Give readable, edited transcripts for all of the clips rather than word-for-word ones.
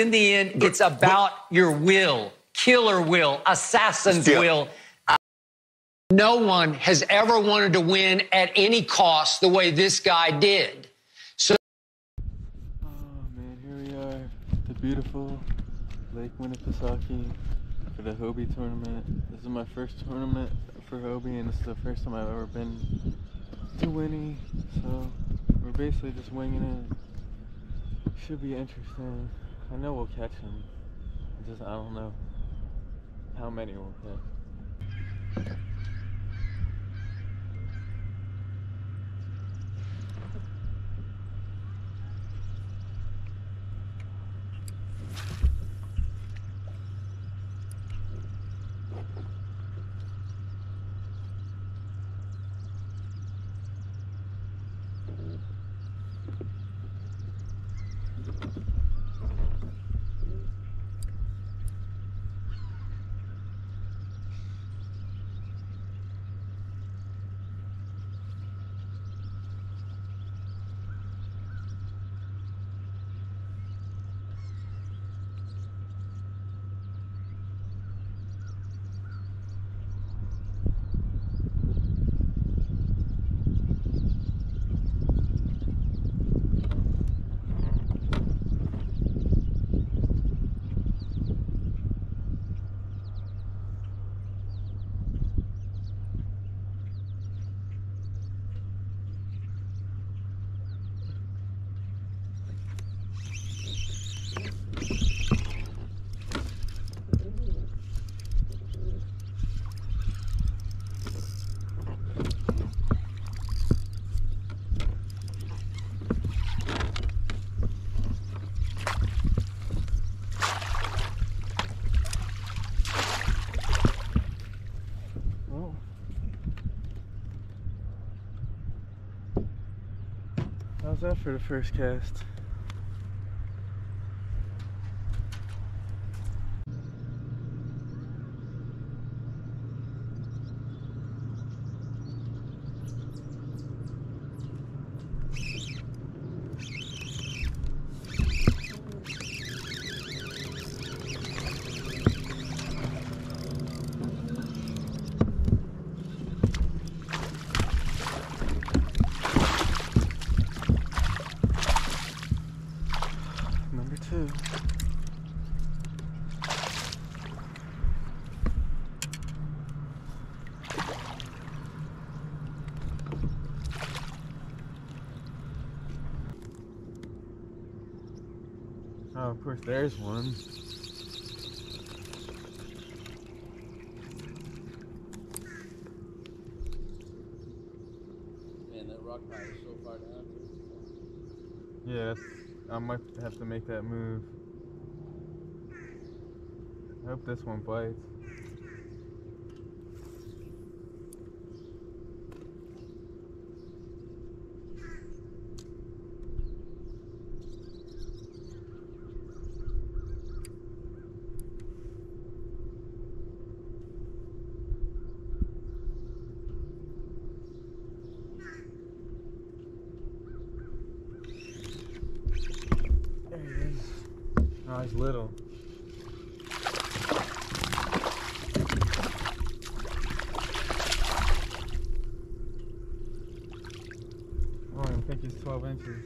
In the end, it's about your will, killer will, assassin's will. No one has ever wanted to win at any cost the way this guy did. So, oh man, here we are at the beautiful Lake Winnipesaukee for the Hobie tournament. This is my first tournament for Hobie, and this is the first time I've ever been to Winnie, so we're basically just winging it. Should be interesting. I know we'll catch him. I don't know how many we'll catch. How's that for the first cast? Number 2. Oh, of course, there's one. Man, that rock pile is so far down. Yeah, I might have to make that move. I hope this one bites. There he is. Oh, he's little. Oh, I think he's 12 inches.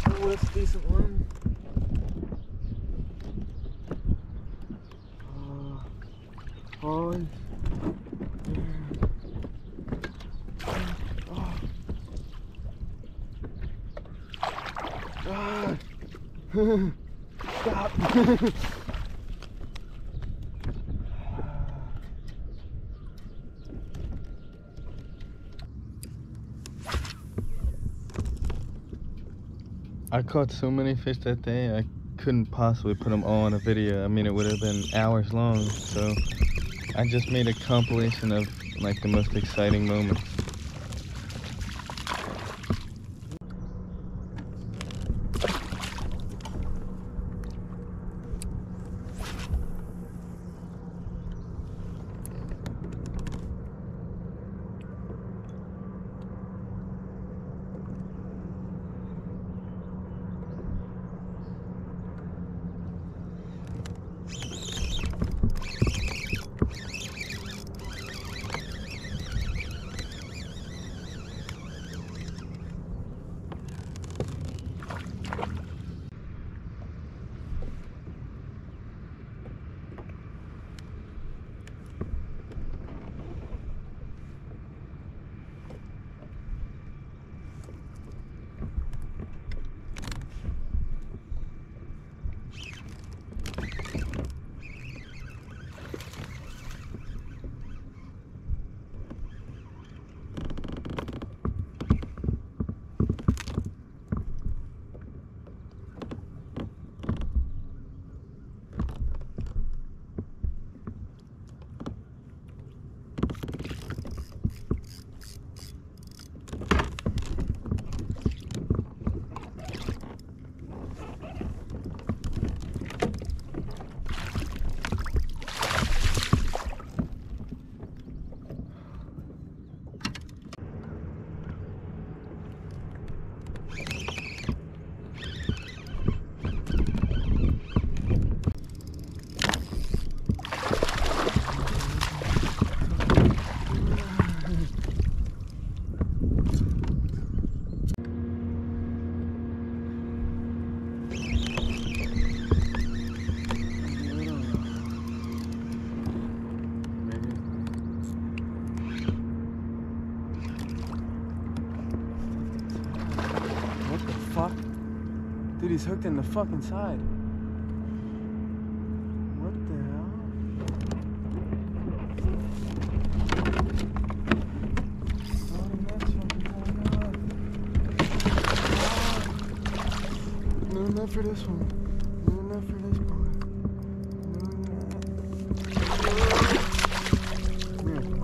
Oh, that's a decent one. Oh, yeah. Oh. Stop. I caught so many fish that day, I couldn't possibly put them all in a video. I mean, it would have been hours long, so I just made a compilation of like the most exciting moments. he's hooked in the fucking side. What the hell? Oh, that's fucking going on. No enough for this one. No enough for this boy. No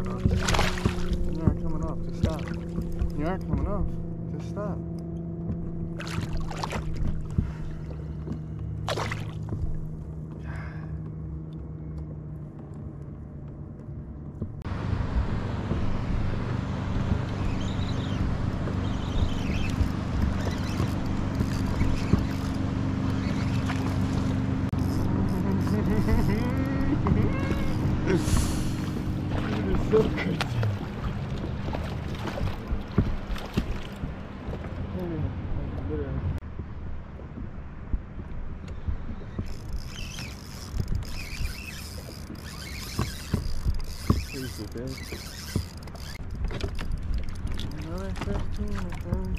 enough. You aren't coming off. Just stop. You aren't coming off. Just stop. It is so crazy. Crazy, babe. Another 15, I think.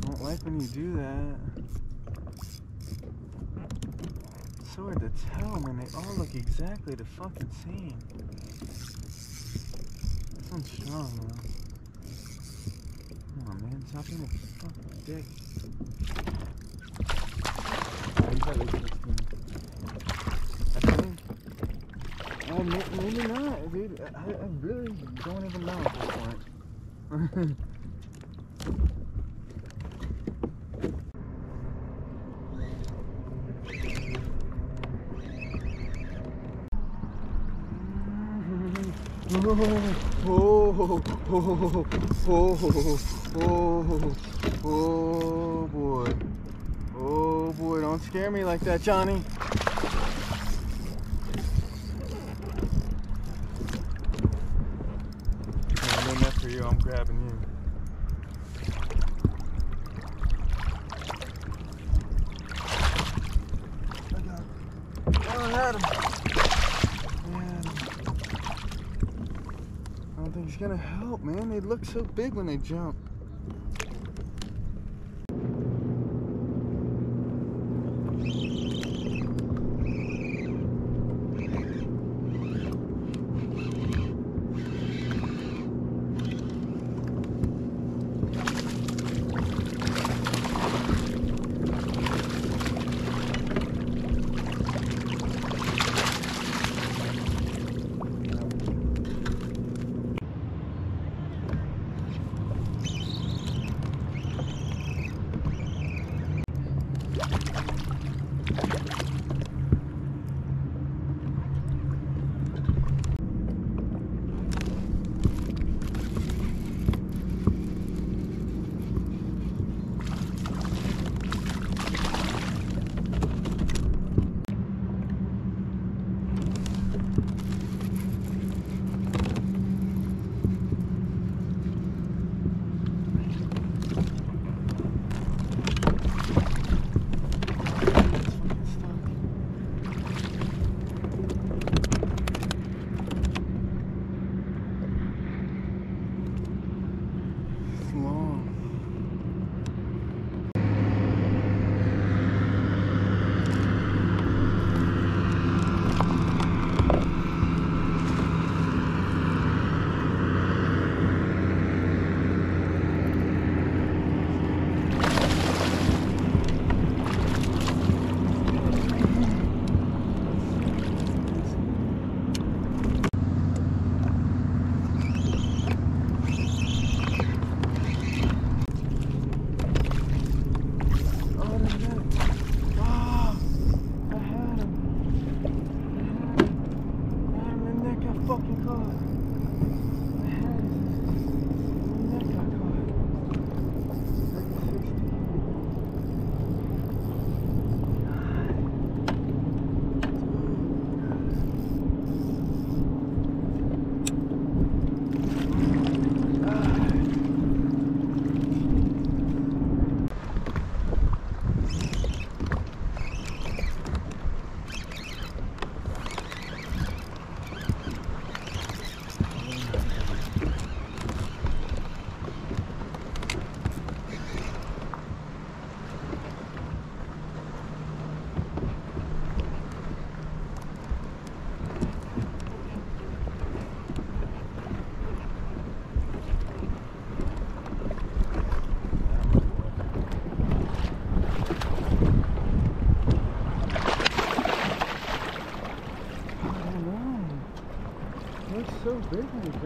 Don't like when you do that. It's so hard to tell, man. They all look exactly the fucking same. This one's strong, man. Come on, man. Stop being a fucking dick. Oh, he's at like 16. I think. Oh, maybe not, dude. I really don't even know at this point. Oh boy. Oh boy, don't scare me like that, Johnny. I'm doing that for you, I'm grabbing you. Oh, I had him. I don't think he's gonna help, man. They look so big when they jump.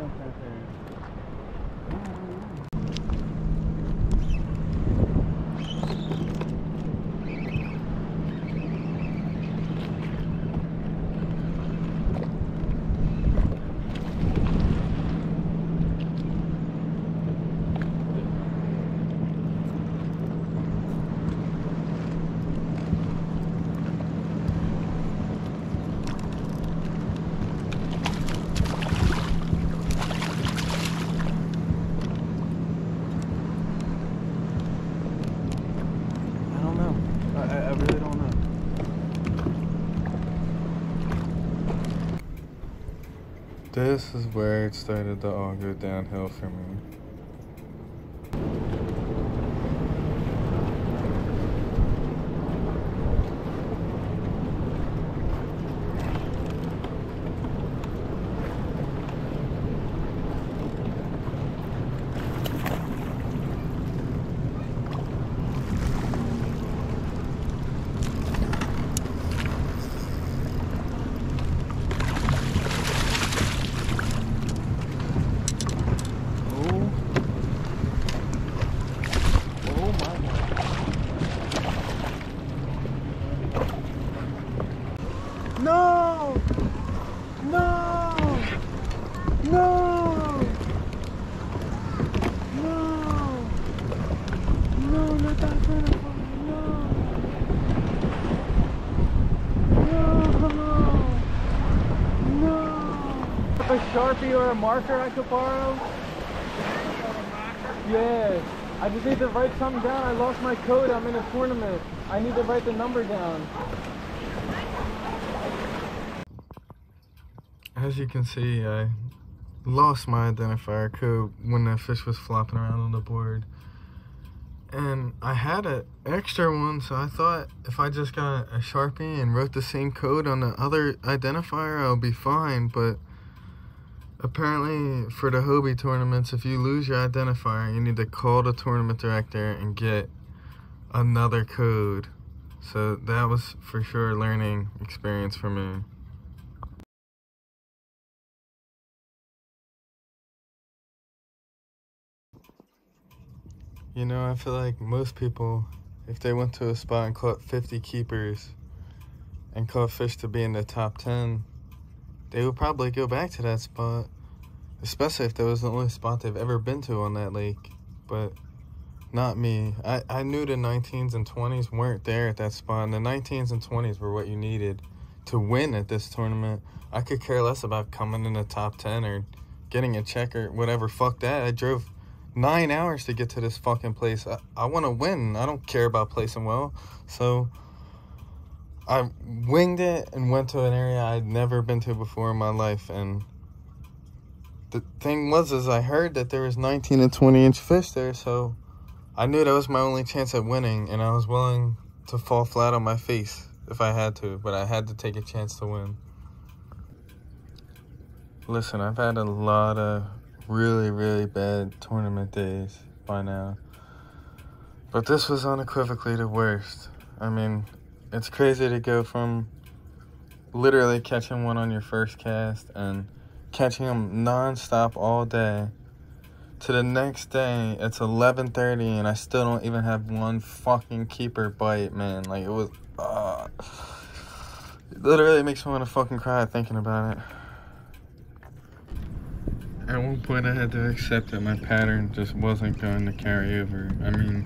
jump right there. I really don't know. This is where it started to all go downhill for me. No! No! No! No! No, not that beautiful. No! No! No! A Sharpie or a marker I could borrow? Yeah. I just need to write something down. I lost my code. I'm in a tournament. I need to write the number down. As you can see, I lost my identifier code when that fish was flopping around on the board. And I had an extra one, so I thought if I just got a Sharpie and wrote the same code on the other identifier, I'll be fine. But apparently for the Hobie tournaments, if you lose your identifier, you need to call the tournament director and get another code. So that was for sure a learning experience for me. You know, I feel like most people, if they went to a spot and caught 50 keepers and caught fish to be in the top 10, they would probably go back to that spot, especially if that was the only spot they've ever been to on that lake. But not me. I knew the 19s and 20s weren't there at that spot, and the 19s and 20s were what you needed to win at this tournament. I could care less about coming in the top 10 or getting a check or whatever. Fuck that. I drove 9 hours to get to this fucking place. I want to win. I don't care about placing well. So I winged it and went to an area I'd never been to before in my life. And the thing was, is I heard that there was 19 and 20-inch fish there. So I knew that was my only chance at winning. And I was willing to fall flat on my face if I had to. But I had to take a chance to win. Listen, I've had a lot of really bad tournament days by now, but this was unequivocally the worst. I mean, it's crazy to go from literally catching one on your first cast and catching them non-stop all day to the next day it's 11:30 and I still don't even have one fucking keeper bite, man. Like, it was it literally makes me want to fucking cry thinking about it. At one point, I had to accept that my pattern just wasn't going to carry over. I mean,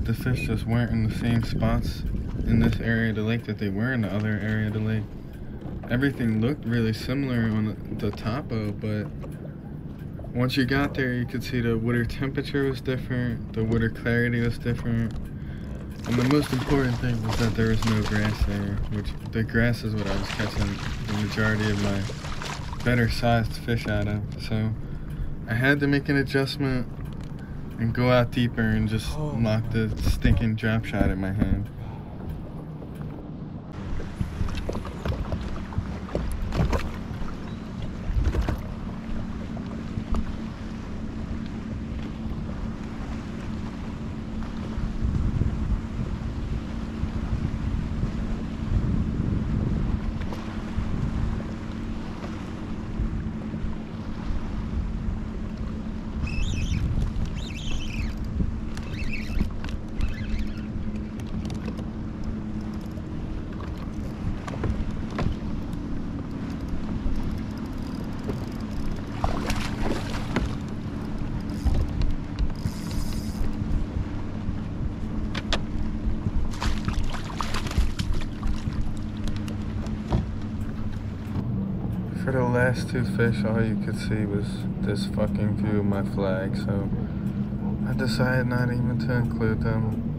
the fish just weren't in the same spots in this area of the lake that they were in the other area of the lake. Everything looked really similar on the topo, but once you got there, you could see the water temperature was different, the water clarity was different, and the most important thing was that there was no grass there, which the grass is what I was catching the majority of my better sized fish out of. So I had to make an adjustment and go out deeper and just knock the stinking drop shot in my hand. For the last two fish, all you could see was this fucking view of my flag, so I decided not even to include them.